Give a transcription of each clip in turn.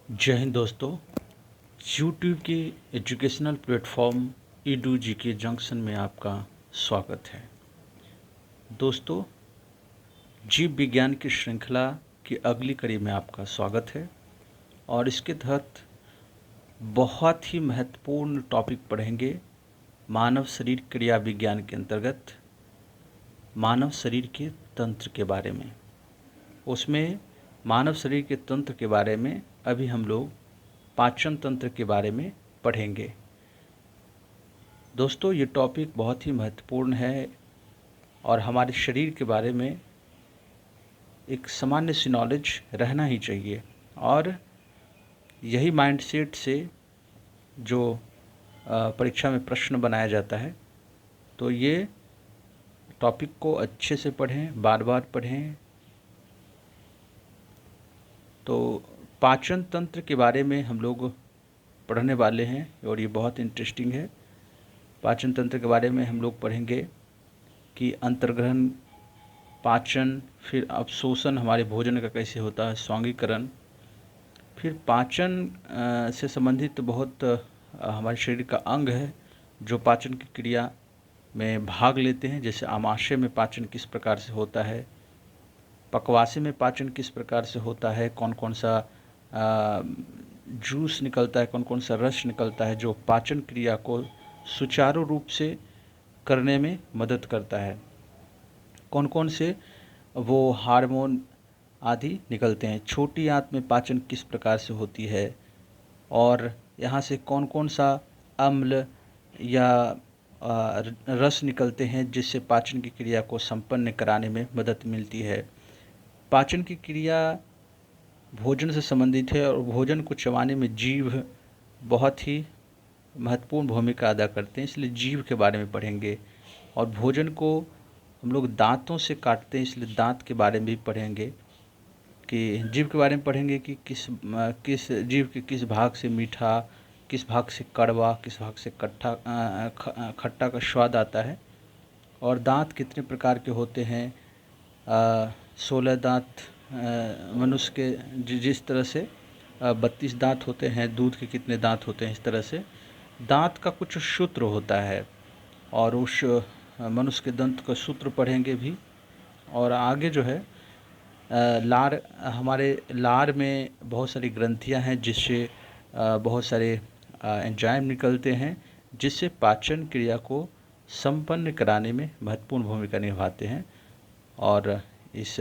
जय हिंद दोस्तों। यूट्यूब के एजुकेशनल प्लेटफॉर्म ईडू जी के जंक्शन में आपका स्वागत है। दोस्तों, जीव विज्ञान की श्रृंखला की अगली कड़ी में आपका स्वागत है और इसके तहत बहुत ही महत्वपूर्ण टॉपिक पढ़ेंगे। मानव शरीर क्रिया विज्ञान के अंतर्गत मानव शरीर के तंत्र के बारे में। उसमें मानव शरीर के तंत्र के बारे में अभी हम लोग पाचन तंत्र के बारे में पढ़ेंगे। दोस्तों, ये टॉपिक बहुत ही महत्वपूर्ण है और हमारे शरीर के बारे में एक सामान्य सी नॉलेज रहना ही चाहिए और यही माइंडसेट से जो परीक्षा में प्रश्न बनाया जाता है, तो ये टॉपिक को अच्छे से पढ़ें, बार बार पढ़ें। तो पाचन तंत्र के बारे में हम लोग पढ़ने वाले हैं और ये बहुत इंटरेस्टिंग है। पाचन तंत्र के बारे में हम लोग पढ़ेंगे कि अंतर्ग्रहण, पाचन, फिर अवशोषण हमारे भोजन का कैसे होता है, स्वांगीकरण, फिर पाचन से संबंधित बहुत हमारे शरीर का अंग है जो पाचन की क्रिया में भाग लेते हैं। जैसे आमाशय में पाचन किस प्रकार से होता है, पकवासे में पाचन किस प्रकार से होता है, कौन कौन सा जूस निकलता है, कौन कौन सा रस निकलता है जो पाचन क्रिया को सुचारू रूप से करने में मदद करता है, कौन कौन से वो हार्मोन आदि निकलते हैं, छोटी आंत में पाचन किस प्रकार से होती है और यहाँ से कौन कौन सा अम्ल या रस निकलते हैं जिससे पाचन की क्रिया को संपन्न कराने में मदद मिलती है। पाचन की क्रिया भोजन से संबंधित है और भोजन को चबाने में जीभ बहुत ही महत्वपूर्ण भूमिका अदा करते हैं, इसलिए जीभ के बारे में पढ़ेंगे। और भोजन को हम लोग दांतों से काटते हैं, इसलिए दांत के बारे में भी पढ़ेंगे। कि जीभ के बारे में पढ़ेंगे कि किस जीभ के किस भाग से मीठा, किस भाग से कड़वा, किस भाग से खट्टा का स्वाद आता है। और दांत कितने प्रकार के होते हैं, 16 दांत मनुष्य के जिस तरह से 32 दांत होते हैं, दूध के कितने दांत होते हैं, इस तरह से दांत का कुछ सूत्र होता है और उस मनुष्य के दंत का सूत्र पढ़ेंगे भी। और आगे जो है लार, हमारे लार में बहुत सारी ग्रंथियां हैं जिससे बहुत सारे एंजाइम निकलते हैं जिससे पाचन क्रिया को संपन्न कराने में महत्वपूर्ण भूमिका निभाते हैं। और इस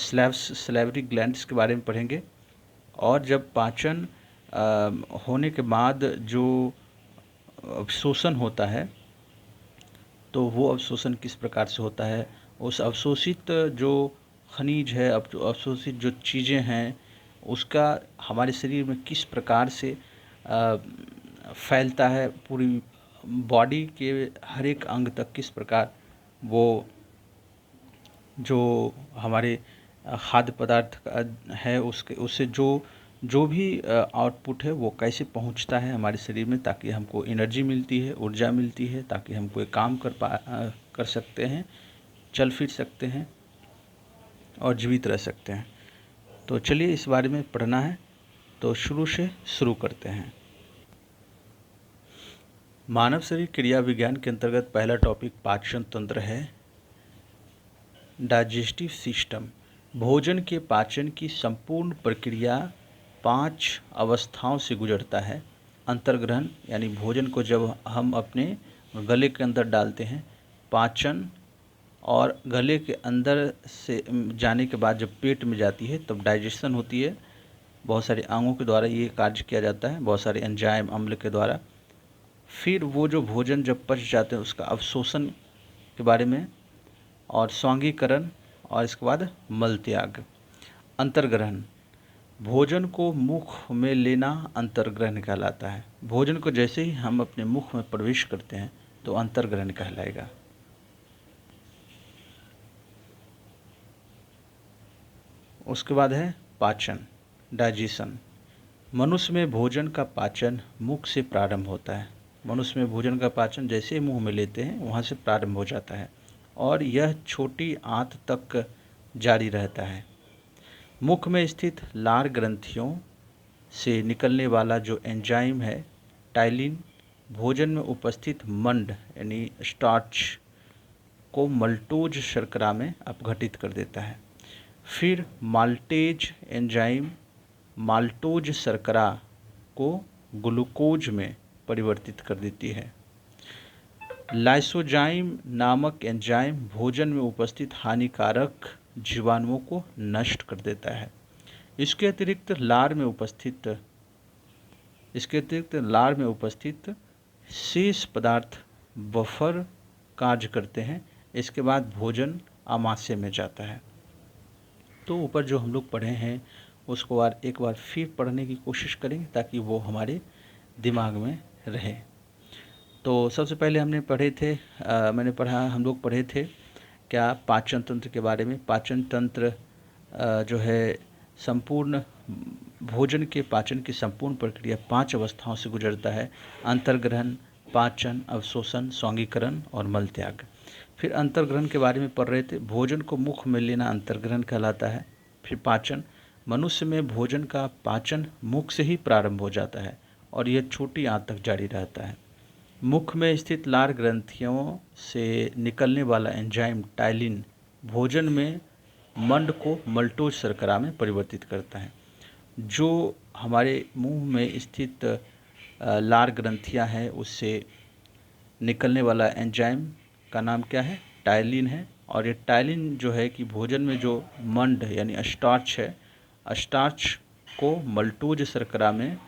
स्लेवरी ग्लैंड्स के बारे में पढ़ेंगे। और जब पाचन होने के बाद जो अवशोषण होता है, तो वो अवशोषण किस प्रकार से होता है, उस अवशोषित जो खनिज है, अवशोषित जो चीज़ें हैं, उसका हमारे शरीर में किस प्रकार से फैलता है, पूरी बॉडी के हर एक अंग तक किस प्रकार वो जो हमारे खाद्य पदार्थ है उससे जो भी आउटपुट है वो कैसे पहुंचता है हमारे शरीर में, ताकि हमको एनर्जी मिलती है, ऊर्जा मिलती है, ताकि हम कोई काम कर सकते हैं, चल फिर सकते हैं और जीवित रह सकते हैं। तो चलिए इस बारे में पढ़ना है, तो शुरू करते हैं। मानव शरीर क्रिया विज्ञान के अंतर्गत पहला टॉपिक पाचन तंत्र है। Digestive system. भोजन के पाचन की संपूर्ण प्रक्रिया 5 अवस्थाओं से गुजरता है। अंतर्ग्रहण यानी भोजन को जब हम अपने गले के अंदर डालते हैं, पाचन और गले के अंदर से जाने के बाद जब पेट में जाती है तब डाइजेशन होती है। बहुत सारे अंगों के द्वारा ये कार्य किया जाता है, बहुत सारे एंजाइम अम्ल के द्वारा। फिर वो जो भोजन जब पच जाते हैं उसका अवशोषण के बारे में, और स्वांगीकरण, और इसके बाद मल त्याग। अंतर्ग्रहण, भोजन को मुख में लेना अंतर्ग्रहण कहलाता है। भोजन को जैसे ही हम अपने मुख में प्रवेश करते हैं तो अंतर्ग्रहण कहलाएगा। उसके बाद है पाचन, डाइजेशन। मनुष्य में भोजन का पाचन मुख से प्रारंभ होता है। मनुष्य में भोजन का पाचन जैसे ही मुंह में लेते हैं वहाँ से प्रारंभ हो जाता है और यह छोटी आंत तक जारी रहता है। मुख में स्थित लार ग्रंथियों से निकलने वाला जो एंजाइम है टाइलिन, भोजन में उपस्थित मंड यानी स्टार्च को मल्टोज शर्करा में अपघटित कर देता है। फिर माल्टेज एंजाइम माल्टोज शर्करा को ग्लूकोज में परिवर्तित कर देती है। लाइसोजाइम नामक एंजाइम भोजन में उपस्थित हानिकारक जीवाणुओं को नष्ट कर देता है। इसके अतिरिक्त लार में उपस्थित शेष पदार्थ बफर कार्य करते हैं। इसके बाद भोजन आमाशय में जाता है। तो ऊपर जो हम लोग पढ़े हैं उसको एक बार फिर पढ़ने की कोशिश करेंगे ताकि वो हमारे दिमाग में रहे। तो सबसे पहले हम लोग पढ़े थे क्या पाचन तंत्र के बारे में। पाचन तंत्र जो है संपूर्ण भोजन के पाचन की संपूर्ण प्रक्रिया 5 अवस्थाओं से गुजरता है। अंतर्ग्रहण, पाचन, अवशोषण, स्वांगीकरण और मल त्याग। फिर अंतर्ग्रहण के बारे में पढ़ रहे थे। भोजन को मुख में लेना अंतर्ग्रहण कहलाता है। फिर पाचन, मनुष्य में भोजन का पाचन मुख से ही प्रारंभ हो जाता है और यह छोटी आंत तक जारी रहता है। मुख में स्थित लार ग्रंथियों से निकलने वाला एंजाइम टाइलिन भोजन में मंड को मल्टोज शर्करा में परिवर्तित करता है। जो हमारे मुंह में स्थित लार ग्रंथियां हैं उससे निकलने वाला एंजाइम का नाम क्या है? टाइलिन है। और ये टाइलिन जो है कि भोजन में जो मंड यानी स्टार्च है, स्टार्च को मल्टोज शर्करा में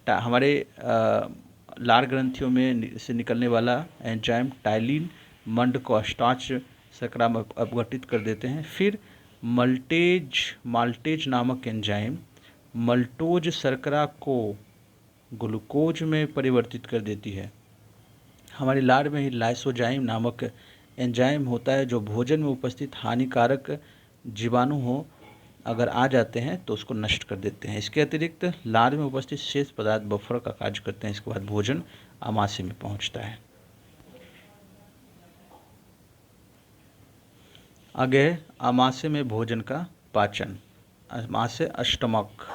हमारे लार ग्रंथियों में से निकलने वाला एंजाइम टाइलिन मंड को स्टार्च शर्करा में अपघटित कर देते हैं। फिर माल्टेज नामक एंजाइम मल्टोज शर्करा को ग्लूकोज में परिवर्तित कर देती है। हमारी लार में ही लाइसोजाइम नामक एंजाइम होता है जो भोजन में उपस्थित हानिकारक जीवाणु हो अगर आ जाते हैं तो उसको नष्ट कर देते हैं। इसके अतिरिक्त लार में उपस्थित शेष पदार्थ बफर का कार्य करते हैं। इसके बाद भोजन आमाशय में पहुंचता है। आगे आमाशय में भोजन का पाचन। आमाशय अष्टमक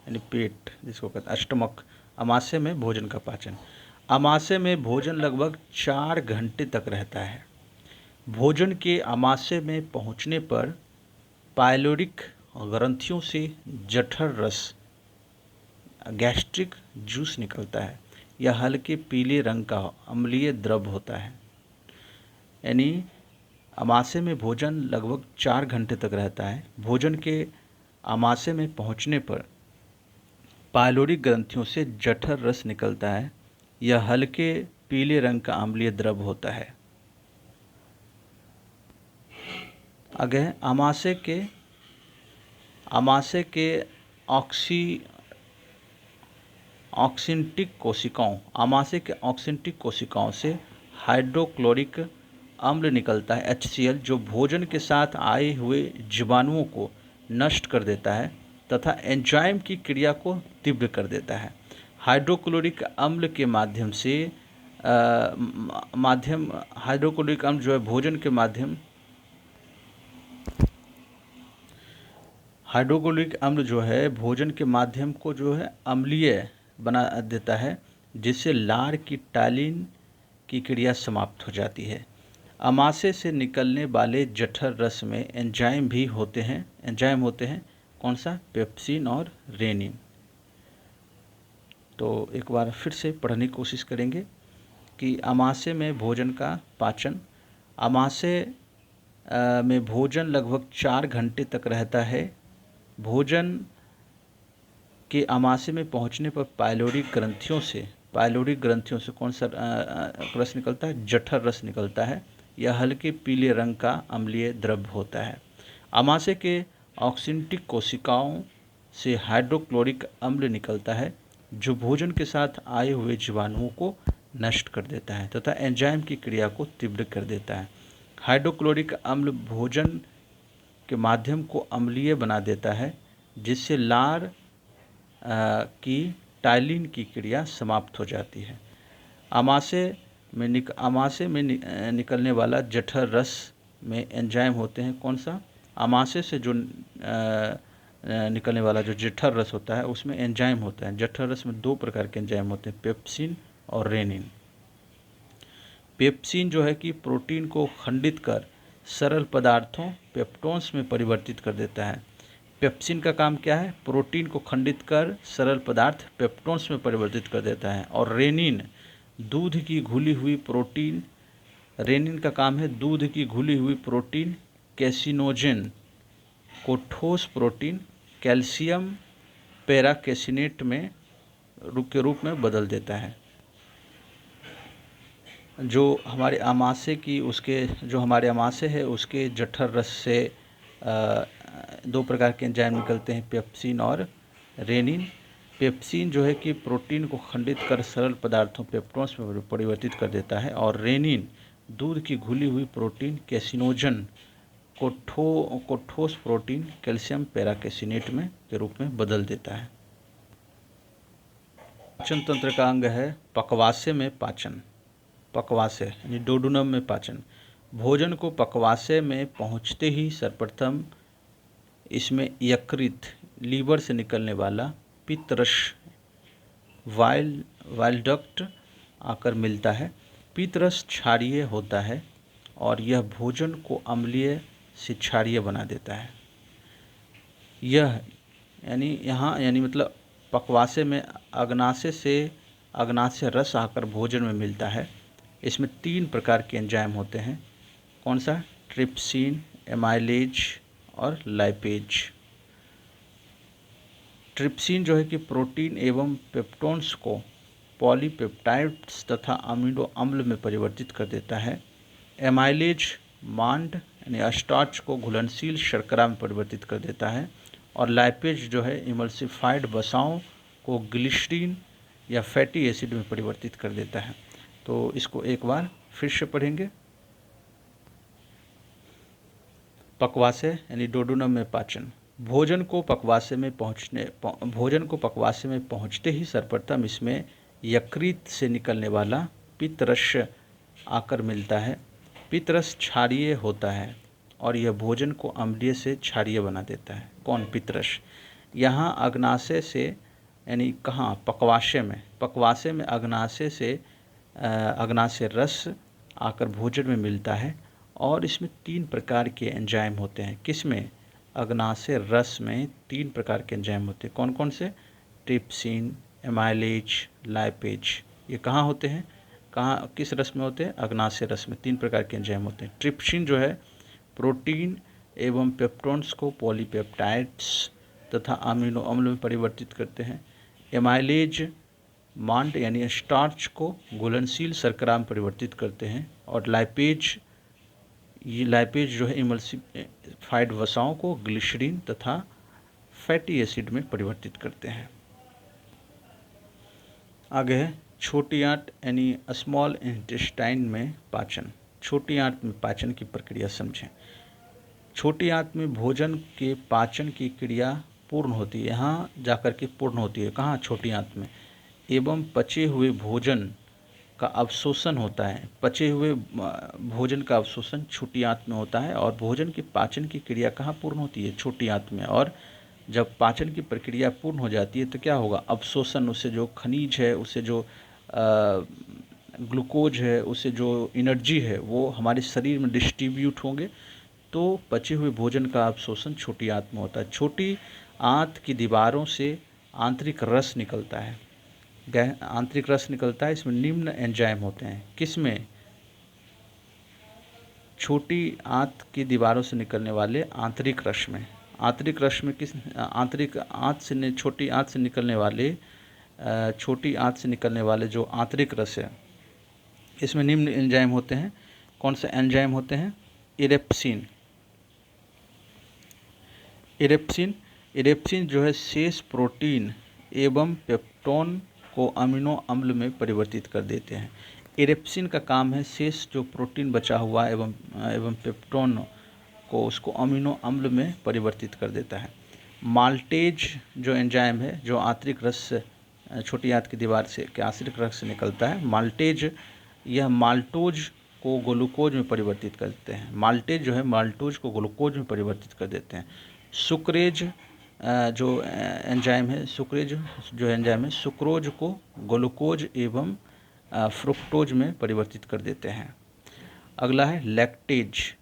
यानी पेट जिसको कहते हैं अष्टमक। आमाशय में भोजन का पाचन। आमाशय में भोजन लगभग 4 घंटे तक रहता है। भोजन के आमाशय में पहुंचने पर पाइलोरिक ग्रंथियों से जठर रस गैस्ट्रिक जूस निकलता है। यह हल्के पीले रंग का अम्लीय द्रव होता है। यानी आमाशय में भोजन लगभग 4 घंटे तक रहता है। भोजन के आमाशय में पहुंचने पर पाइलोरिक ग्रंथियों से जठर रस निकलता है। यह हल्के पीले रंग का अम्लीय द्रव होता है। आगे आमाशय के ऑक्सिंटिक कोशिकाओं से हाइड्रोक्लोरिक अम्ल निकलता है HCl, जो भोजन के साथ आए हुए जीवाणुओं को नष्ट कर देता है तथा एंजाइम की क्रिया को तीव्र कर देता है। हाइड्रोक्लोरिक अम्ल के माध्यम से हाइड्रोक्लोरिक अम्ल जो है भोजन के माध्यम हाइड्रोक्लोरिक अम्ल जो है भोजन के माध्यम को जो है अम्लीय बना देता है, जिससे लार की टाइलिन की क्रिया समाप्त हो जाती है। आमाशय से निकलने वाले जठर रस में एंजाइम होते हैं कौन सा? पेप्सिन और रेनिन। तो एक बार फिर से पढ़ने की कोशिश करेंगे कि आमाशय में भोजन का पाचन। आमाशय में भोजन लगभग 4 घंटे तक रहता है। भोजन के आमाशय में पहुंचने पर पाइलोरिक ग्रंथियों से कौन सा रस निकलता है? जठर रस निकलता है। यह हल्के पीले रंग का अम्लीय द्रव होता है। आमाशय के ऑक्सिंटिक कोशिकाओं से हाइड्रोक्लोरिक अम्ल निकलता है, जो भोजन के साथ आए हुए जीवाणुओं को नष्ट कर देता है तथा एंजाइम की क्रिया को तीव्र कर देता है। हाइड्रोक्लोरिक अम्ल भोजन के माध्यम को अम्लीय बना देता है, जिससे लार की टाइलिन की क्रिया समाप्त हो जाती है। आमाशय में निकलने वाला जठर रस में एंजाइम होते हैं कौन सा? आमाशय से जो निकलने वाला जो जठर रस होता है उसमें एंजाइम होता है। जठर रस में 2 प्रकार के एंजाइम होते हैं, पेप्सिन और रेनिन। पेप्सिन जो है कि प्रोटीन को खंडित कर सरल पदार्थों पेप्टोन्स में परिवर्तित कर देता है। पेप्सिन का काम क्या है? प्रोटीन को खंडित कर सरल पदार्थ पेप्टोन्स में परिवर्तित कर देता है। और रेनिन दूध की घुली हुई प्रोटीन, रेनिन का काम है दूध की घुली हुई प्रोटीन कैसिनोजेन को ठोस प्रोटीन कैल्शियम पैराकेसिनेट में के रूप में बदल देता है। जो हमारे आमाशय की जो हमारे आमाशय है उसके जठर रस से 2 प्रकार के एंजाइम निकलते हैं, पेप्सिन और रेनिन। पेप्सिन जो है कि प्रोटीन को खंडित कर सरल पदार्थों पेप्टोन्स में परिवर्तित कर देता है, और रेनिन दूध की घुली हुई प्रोटीन कैसिनोजन को ठोस प्रोटीन कैल्शियम पैराकेसिनेट में के रूप में बदल देता है। पाचन तंत्र का अंग है पक्वाशय में पाचन। पक्वाशय यानी डोडुनम में पाचन। भोजन को पक्वाशय में पहुंचते ही सर्वप्रथम इसमें यकृत, लीवर से निकलने वाला पित्तरस वाइल डक्ट आकर मिलता है। पित्तरस क्षारीय होता है और यह भोजन को अम्लीय से क्षारीय बना देता है। यह यानी मतलब पक्वाशय में अग्नाशय रस आकर भोजन में मिलता है। इसमें 3 प्रकार के एंजाइम होते हैं। कौन सा? ट्रिप्सिन, एमाइलेज और लाइपेज। ट्रिप्सिन जो है कि प्रोटीन एवं पेप्टोन्स को पॉलीपेप्टाइड्स तथा अमीनो अम्ल में परिवर्तित कर देता है। एमाइलेज मांड यानी स्टार्च को घुलनशील शर्करा में परिवर्तित कर देता है। और लाइपेज जो है इमल्सिफाइड वसाओं को ग्लिसरीन या फैटी एसिड में परिवर्तित कर देता है। तो इसको एक बार फिर से पढ़ेंगे। पक्वाशय यानी डोडुनम में पाचन। भोजन को पक्वाशय में पहुंचते ही सर्वप्रथम इसमें यकृत से निकलने वाला पित्तरस आकर मिलता है। पित्तरस क्षारीय होता है और यह भोजन को अम्लीय से क्षारीय बना देता है। कौन? पित्तरस। यहाँ अग्नाशय से यानी कहाँ? पक्वाशय में अग्नाशय रस आकर भोजन में मिलता है और इसमें 3 प्रकार के एंजाइम होते हैं। किसमें? अग्नाशय रस में 3 प्रकार के एंजाइम होते हैं। कौन कौन से? Trypsin, amylase, lipase. ये कहाँ होते हैं? किस रस में होते हैं? अग्नाशय रस में 3 प्रकार के एंजाइम होते हैं। ट्रिप्सिन जो है प्रोटीन एवं पेप्टोन्स को पॉलीपेप्टाइड्स तथा अमीनो अम्ल में परिवर्तित करते हैं। एमाइलेज मांड यानी स्टार्च को घुलनशील शर्करा में परिवर्तित करते हैं। और लाइपेज जो है इमल्सिफाइड वसाओं को ग्लिसरीन तथा फैटी एसिड में परिवर्तित करते हैं। आगे है छोटी आंत यानी स्मॉल इंटेस्टाइन में पाचन। छोटी आंत में पाचन की प्रक्रिया समझें। छोटी आंत में भोजन के पाचन की क्रिया पूर्ण होती है। यहाँ जाकर के पूर्ण होती है। कहाँ? छोटी आंत में। एवं पचे हुए भोजन का अवशोषण होता है। पचे हुए भोजन का अवशोषण छोटी आंत में होता है। और भोजन के पाचन की क्रिया कहाँ पूर्ण होती है? छोटी आंत में। और जब पाचन की प्रक्रिया पूर्ण हो जाती है तो क्या होगा? अवशोषण, उससे जो खनिज है, उससे जो ग्लूकोज है, उससे जो एनर्जी है वो हमारे शरीर में डिस्ट्रीब्यूट होंगे। तो पचे हुए भोजन का अवशोषण छोटी आंत में होता है। छोटी आंत की दीवारों से आंतरिक रस निकलता है। आंतरिक रस निकलता है। इसमें निम्न एंजाइम होते हैं। किसमें? छोटी आंत की दीवारों से निकलने वाले आंतरिक रस में। आंतरिक रस में छोटी आंत से निकलने वाले जो आंतरिक रस है, इसमें निम्न एंजाइम होते हैं। कौन से एंजाइम होते हैं? इरेप्सिन जो है शेष प्रोटीन एवं पेप्टोन को अमीनो अम्ल में परिवर्तित कर देते हैं। इरेप्सिन का काम है शेष जो प्रोटीन बचा हुआ एवं पेप्टोन को उसको अमीनो अम्ल में परिवर्तित कर देता है। माल्टेज जो एंजाइम है, जो आंतरिक रस छोटी आंत की दीवार से आंतरिक रस से निकलता है, माल्टेज यह माल्टोज को ग्लूकोज में परिवर्तित कर देते हैं। माल्टेज जो है माल्टोज को ग्लूकोज में परिवर्तित कर देते हैं। सुक्रेज जो एंजाइम है, सुक्रोज को ग्लूकोज एवं फ्रुक्टोज में परिवर्तित कर देते हैं। अगला है लैक्टेज।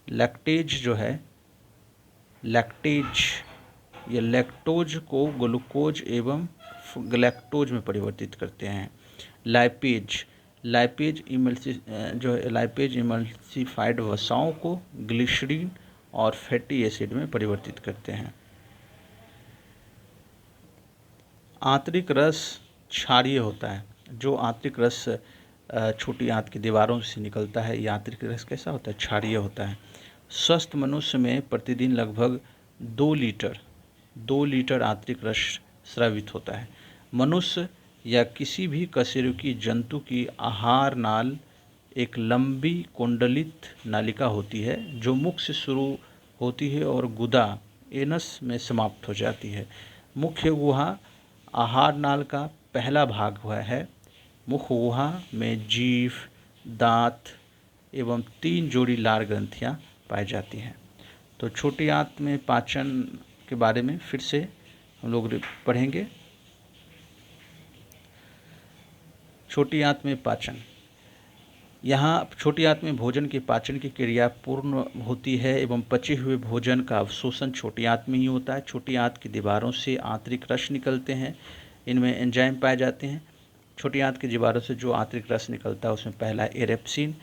लैक्टेज जो है, ये लैक्टोज को ग्लूकोज एवं ग्लैक्टोज में परिवर्तित करते हैं। लाइपेज इमल्सिफाइड वसाओं को ग्लिसरीन और फैटी एसिड में परिवर्तित करते हैं। आंतरिक रस क्षारीय होता है। जो आंतरिक रस छोटी आंत की दीवारों से निकलता है, ये आंतरिक रस कैसा होता है? क्षारीय होता है। स्वस्थ मनुष्य में प्रतिदिन लगभग 2 लीटर आंतरिक रस स्रावित होता है। मनुष्य या किसी भी कशेरुकी जंतु की आहार नाल एक लंबी कुंडलित नालिका होती है जो मुख से शुरू होती है और गुदा एनस में समाप्त हो जाती है। मुख्य गुहा आहार नाल का पहला भाग हुआ है। मुख गुहा में जीभ, दांत एवं 3 जोड़ी लार ग्रंथियां पाई जाती हैं। तो छोटी आंत में पाचन के बारे में फिर से हम लोग पढ़ेंगे। छोटी आंत में पाचन। यहाँ छोटी आंत में भोजन के पाचन की क्रिया पूर्ण होती है एवं पचे हुए भोजन का अवशोषण छोटी आंत में ही होता है। छोटी आंत की दीवारों से आंतरिक रस निकलते हैं, इनमें एंजाइम पाए जाते हैं। छोटी आंत की दीवारों से जो आंतरिक रस निकलता है उसमें पहला एरेप्सिन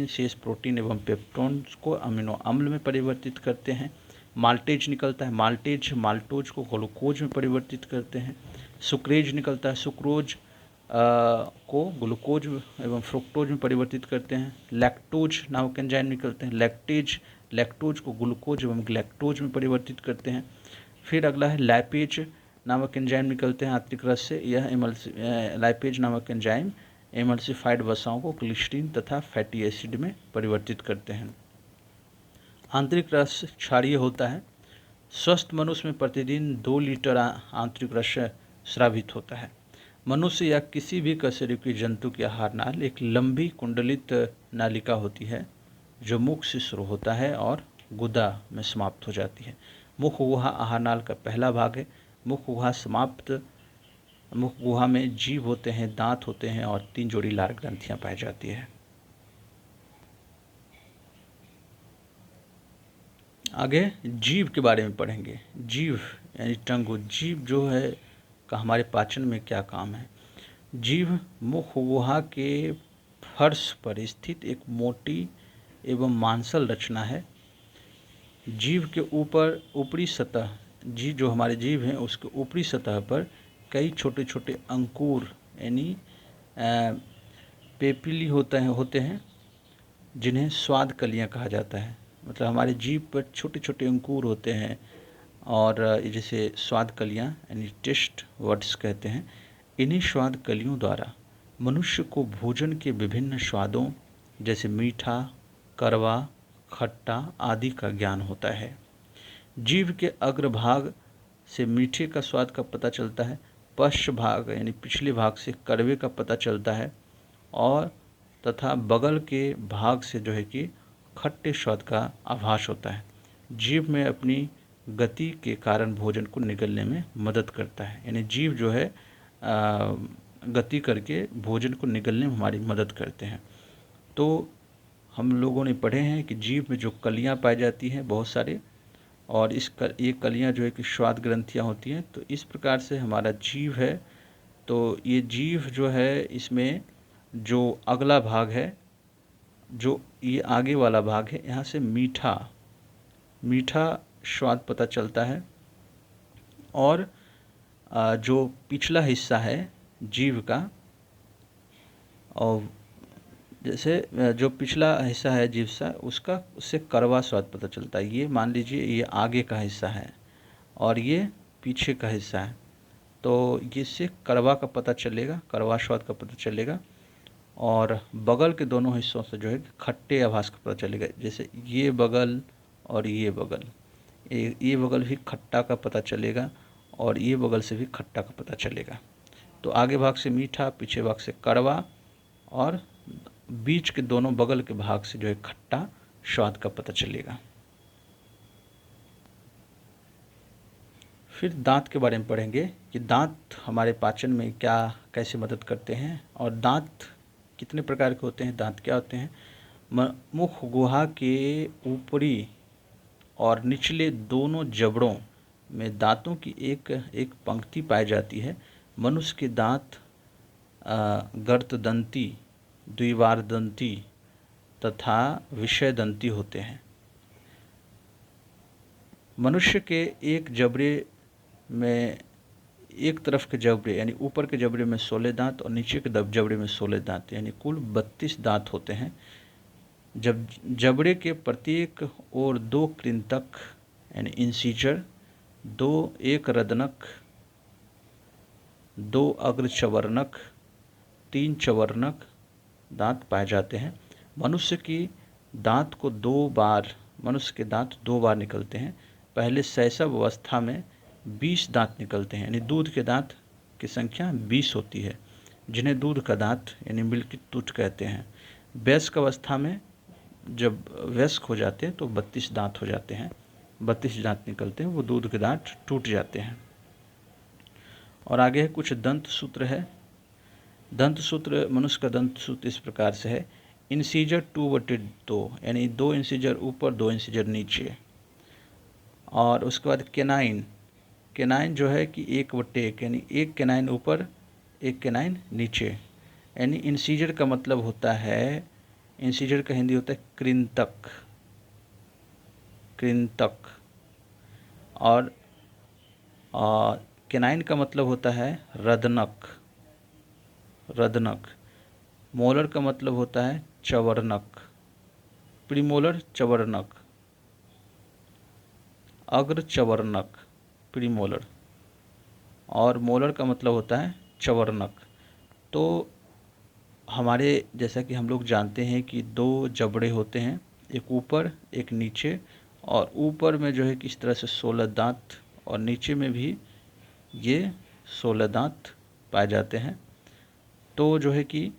शेष प्रोटीन एवं पेप्टोन्स को अमीनो अम्ल में परिवर्तित करते हैं। माल्टेज निकलता है, माल्टोज को ग्लूकोज में परिवर्तित करते हैं। सुक्रेज निकलता है, सुक्रोज को ग्लूकोज एवं फ्रुक्टोज में परिवर्तित करते हैं। लैक्टोज नामक एंजाइम निकलते हैं, लैक्टोज को ग्लूकोज एवं ग्लैक्टोज में परिवर्तित करते हैं। फिर अगला है लाइपेज नामक एंजाइम निकलते हैं आंतरिक रस से। यह लाइपेज नामक एंजाइम एमल्सिफाइड वसाओं को ग्लिसरीन तथा फैटी एसिड में परिवर्तित करते हैं। आंतरिक रस क्षारीय होता है। स्वस्थ मनुष्य में प्रतिदिन 2 लीटर आंतरिक रस स्रावित होता है। मनुष्य या किसी भी कशेरुकी जंतु की आहार नाल एक लंबी कुंडलित नालिका होती है जो मुख से शुरू होता है और गुदा में समाप्त हो जाती है। मुख गुहा आहार नाल का पहला भाग है। मुख गुहा में जीभ होते हैं, दांत होते हैं और 3 जोड़ी लार ग्रंथियां पाई जाती है। आगे जीभ के बारे में पढ़ेंगे। जीभ यानी टंग। जीभ जो है का हमारे पाचन में क्या काम है? जीभ मुख गुहा के फर्श पर स्थित एक मोटी एवं मांसल रचना है। जीभ के ऊपरी सतह, जो हमारे जीभ हैं उसके ऊपरी सतह पर कई छोटे छोटे अंकुर यानी पेपिली होते हैं जिन्हें स्वाद कलियाँ कहा जाता है। मतलब हमारे जीभ पर छोटे छोटे अंकुर होते हैं और जैसे स्वाद कलियाँ यानी टेस्ट वर्ड्स कहते हैं। इन्हीं स्वाद कलियों द्वारा मनुष्य को भोजन के विभिन्न स्वादों जैसे मीठा, कड़वा, खट्टा आदि का ज्ञान होता है। जीभ के अग्रभाग से मीठे का स्वाद का पता चलता है, पश्च भाग यानी पिछले भाग से कड़वे का पता चलता है और तथा बगल के भाग से जो है कि खट्टे स्वाद का आभास होता है। जीभ में अपनी गति के कारण भोजन को निगलने में मदद करता है। यानी जीभ जो है गति करके भोजन को निगलने में हमारी मदद करते हैं। तो हम लोगों ने पढ़े हैं कि जीभ में जो कलियां पाई जाती हैं बहुत सारे, और ये कलियां जो है कि स्वाद ग्रंथियां होती हैं। तो इस प्रकार से हमारा जीभ है। तो ये जीभ जो है इसमें जो अगला भाग है, जो ये आगे वाला भाग है, यहाँ से मीठा स्वाद पता चलता है और जो पिछला हिस्सा है जीभ का, और जैसे जो पिछला हिस्सा है जीभ का उससे कड़वा स्वाद पता चलता है। ये मान लीजिए ये आगे का हिस्सा है और ये पीछे का हिस्सा है, तो इससे कड़वा का पता चलेगा, कड़वा स्वाद का पता चलेगा। और बगल के दोनों हिस्सों से जो है खट्टे आभास का पता चलेगा। जैसे ये बगल और ये बगल भी खट्टा का पता चलेगा और ये बगल से भी खट्टा का पता चलेगा। तो आगे भाग से मीठा, पीछे भाग से कड़वा और बीच के दोनों बगल के भाग से जो है खट्टा स्वाद का पता चलेगा। फिर दांत के बारे में पढ़ेंगे कि दांत हमारे पाचन में क्या कैसे मदद करते हैं और दांत कितने प्रकार के होते हैं, दांत क्या होते हैं। मुख गुहा के ऊपरी और निचले दोनों जबड़ों में दांतों की एक एक पंक्ति पाई जाती है। मनुष्य के दांत गर्तदंती, द्विवारदंती तथा विषयदंती होते हैं। मनुष्य के एक जबड़े में, एक तरफ के जबड़े यानी ऊपर के जबड़े में 16 दांत और नीचे के जबड़े में 16 दांत यानी कुल 32 दांत होते हैं। जब जबड़े के प्रत्येक ओर 2 कृंतक यानी इंसीजर, 2 एक रदनक, 2 अग्रचवर्णक, 3 चवर्णक दांत पाए जाते हैं। मनुष्य के दांत दो बार निकलते हैं। पहले शैशव अवस्था में 20 दांत निकलते हैं यानी दूध के दांत की संख्या 20 होती है, जिन्हें दूध का दांत यानी मिल्की टूथ कहते हैं। वयस्क अवस्था में जब वयस्क हो जाते हैं तो 32 दांत हो जाते हैं, 32 दांत निकलते हैं, वो दूध के दांत टूट जाते हैं। और आगे कुछ दंत सूत्र है। दंत सूत्र, मनुष्य का दंत सूत्र इस प्रकार से है। इंसीजर 2/2 यानी 2 इंसीजर ऊपर, 2 इंसीजर नीचे। और उसके बाद केनाइन, केनाइन जो है कि 1/1 यानी 1 केनाइन ऊपर, 1 केनाइन नीचे। यानी इंसीजर का मतलब होता है, इंसीजर का हिंदी होता है कृंतक, कृंतक। और केनाइन का मतलब होता है रदनक, रदनक। मोलर का मतलब होता है चवर्णक, प्रीमोलर चवर्णक, अग्र चवर्णक प्रीमोलर, और मोलर का मतलब होता है चवर्णक। तो हमारे जैसा कि हम लोग जानते हैं कि 2 जबड़े होते हैं, एक ऊपर एक नीचे, और ऊपर में जो है कि इस तरह से 16 दांत और नीचे में भी ये 16 दांत पाए जाते हैं। तो जो है कि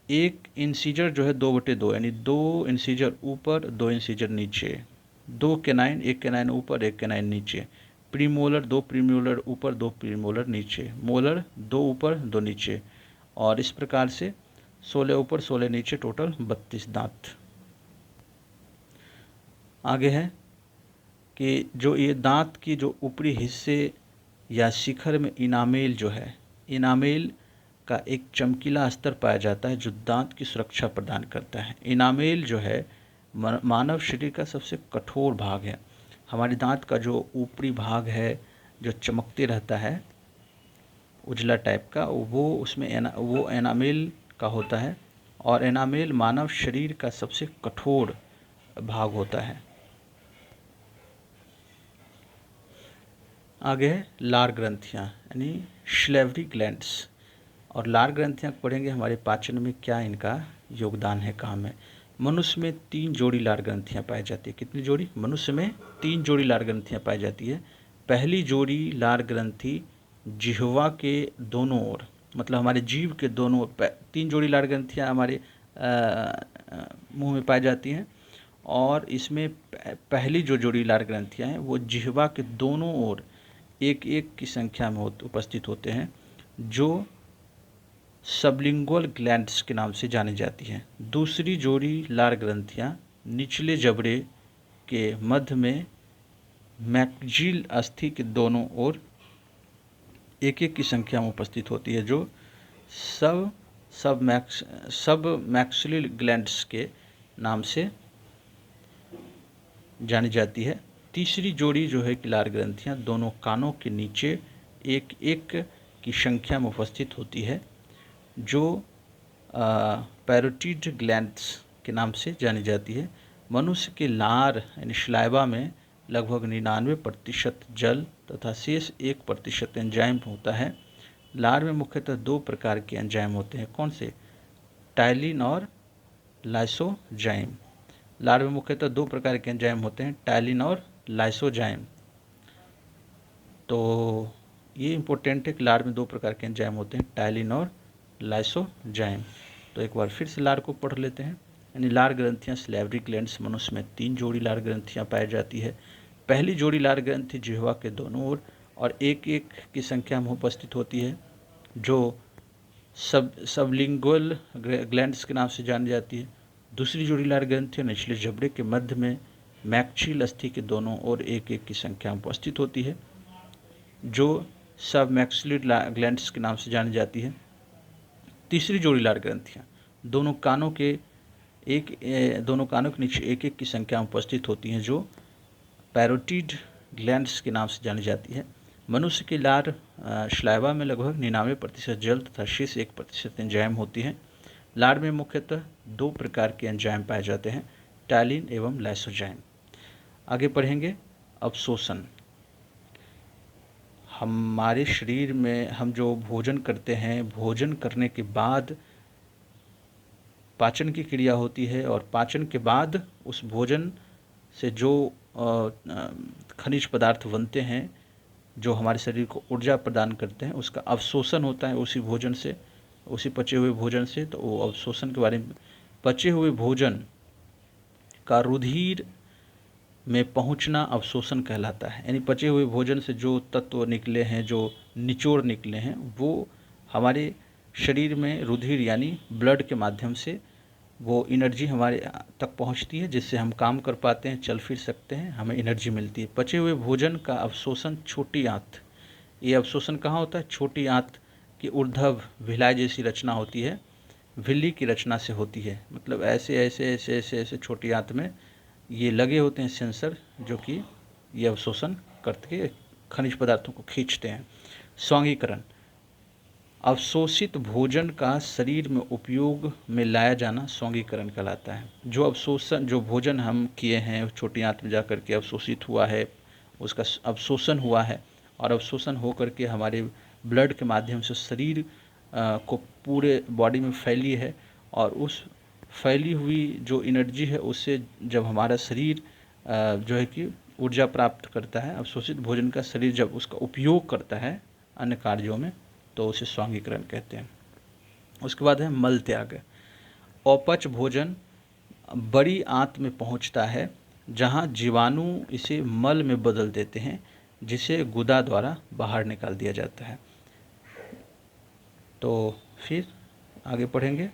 एक इंसीजर जो है 2/2 यानी 2 इंसीजर ऊपर, 2 इंसीजर नीचे, 2 केनाइन, 1 केनाइन ऊपर, 1 केनाइन नीचे। प्रीमोलर 2 प्रीमोलर ऊपर, 2 प्रीमोलर नीचे। मोलर 2 ऊपर 2 नीचे। और इस प्रकार से 16 ऊपर 16 नीचे, टोटल 32 दांत। आगे है कि जो ये दांत की जो ऊपरी हिस्से या शिखर में इनामेल जो है, इनामेल का एक चमकीला स्तर पाया जाता है जो दांत की सुरक्षा प्रदान करता है। इनामेल जो है मानव शरीर का सबसे कठोर भाग है। हमारे दांत का जो ऊपरी भाग है जो चमकते रहता है, उजला टाइप का, वो उसमें वो एनामेल का होता है। और एनामेल मानव शरीर का सबसे कठोर भाग होता है। आगे है लार ग्रंथियाँ यानी स्लेवरी ग्लैंड्स। और लार ग्रंथियाँ पढ़ेंगे हमारे पाचन में क्या इनका योगदान है, काम है। मनुष्य में 3 जोड़ी लार ग्रंथियाँ पाई जाती है। कितनी जोड़ी? मनुष्य में 3 जोड़ी लार ग्रंथियाँ पाई जाती है। पहली जोड़ी लार ग्रंथि जिह्वा के दोनों ओर, मतलब हमारे जीभ के दोनों, 3 जोड़ी लार ग्रंथियाँ हमारे मुंह में पाई जाती हैं। और इसमें पहली जो जोड़ी लार ग्रंथियाँ हैं वो जिह्वा के दोनों ओर एक एक की संख्या में उपस्थित होते हैं, जो सबलिंगुअल ग्लैंड्स के नाम से जानी जाती हैं। दूसरी जोड़ी लार ग्रंथियाँ निचले जबड़े के मध्य में मैक्जिल अस्थि के दोनों ओर एक एक की संख्या में उपस्थित होती है, जो सब मैक्सिलरी ग्लैंड्स के नाम से जानी जाती है। तीसरी जोड़ी जो है कि लार ग्रंथियाँ दोनों कानों के नीचे एक एक की संख्या में उपस्थित होती है, जो पैरोटिड ग्लैंड्स के नाम से जानी जाती है। मनुष्य के लार यानी स्लाइवा में लगभग 99% जल तथा शेष 1% एंजाइम होता है। लार में मुख्यतः 2 प्रकार के एंजाइम होते हैं। कौन से? टाइलिन और लाइसोजाइम। लार में मुख्यतः 2 प्रकार के एंजाइम होते हैं, टाइलिन और लाइसोजाइम। तो ये इम्पोर्टेंट है कि लार में 2 प्रकार के एंजाइम होते हैं, टाइलिन और लाइसोजाइम। तो एक बार फिर से लार को पढ़ लेते हैं। यानी लार ग्रंथियाँ स्लेवरी ग्लैंड्स, मनुष्य में 3 जोड़ी लार ग्रंथियाँ पाई जाती है। पहली जोड़ी लार ग्रंथि जिह्वा के दोनों ओर और एक एक की संख्या में उपस्थित होती है, जो सबलिंगुअल ग्लैंड्स के नाम से जानी जाती है। दूसरी जोड़ी लार ग्रंथियाँ निचले जबड़े के मध्य में मैक्सिल अस्थि के दोनों ओर एक एक की संख्या में उपस्थित होती है, जो सब मैक्सिलरी ग्लैंड्स के नाम से जानी जाती है। तीसरी जोड़ी लार ग्रंथियाँ दोनों कानों के नीचे एक एक की संख्या में उपस्थित होती हैं, जो पैरोटिड ग्लैंड्स के नाम से जानी जाती है। मनुष्य के लार श्लाइवा में लगभग 99% जल तथा शेष 1% एंजाइम होती हैं। लार में मुख्यतः 2 प्रकार के एंजाइम पाए जाते हैं, टैलिन एवं लाइसोजाइम। आगे पढ़ेंगे अवशोषण। हमारे शरीर में हम जो भोजन करते हैं, भोजन करने के बाद पाचन की क्रिया होती है और पाचन के बाद उस भोजन से जो खनिज पदार्थ बनते हैं, जो हमारे शरीर को ऊर्जा प्रदान करते हैं, उसका अवशोषण होता है उसी भोजन से, उसी पचे हुए भोजन से। तो वो अवशोषण के बारे में, पचे हुए भोजन का रुधिर में पहुंचना अवशोषण कहलाता है। यानी पचे हुए भोजन से जो तत्व निकले हैं, जो निचोड़ निकले हैं, वो हमारे शरीर में रुधिर यानी ब्लड के माध्यम से वो एनर्जी हमारे तक पहुंचती है, जिससे हम काम कर पाते हैं, चल फिर सकते हैं, हमें एनर्जी मिलती है। पचे हुए भोजन का अवशोषण छोटी आंत, ये अवशोषण कहाँ होता है? छोटी आंत की ऊर्ध्व भिलाई जैसी रचना होती है, विल्ली की रचना से होती है। मतलब ऐसे ऐसे ऐसे ऐसे ऐसे छोटी आंत में ये लगे होते हैं सेंसर, जो कि ये अवशोषण करके खनिज पदार्थों को खींचते हैं। स्वांगीकरण, अवशोषित भोजन का शरीर में उपयोग में लाया जाना स्वांगीकरण कहलाता है। जो भोजन हम किए हैं, छोटी आंत में जाकर के अवशोषित हुआ है, उसका अवशोषण हुआ है और अवशोषण होकर के हमारे ब्लड के माध्यम से शरीर को पूरे बॉडी में फैली है, और उस फैली हुई जो एनर्जी है, उससे जब हमारा शरीर जो है कि ऊर्जा प्राप्त करता है, अवशोषित भोजन का शरीर जब उसका उपयोग करता है अन्य कार्यों में, तो उसे स्वांगीकरण कहते हैं। उसके बाद है मल त्याग। अपच भोजन बड़ी आंत में पहुंचता है, जहां जीवाणु इसे मल में बदल देते हैं, जिसे गुदा द्वारा बाहर निकाल दिया जाता है। तो फिर आगे पढ़ेंगे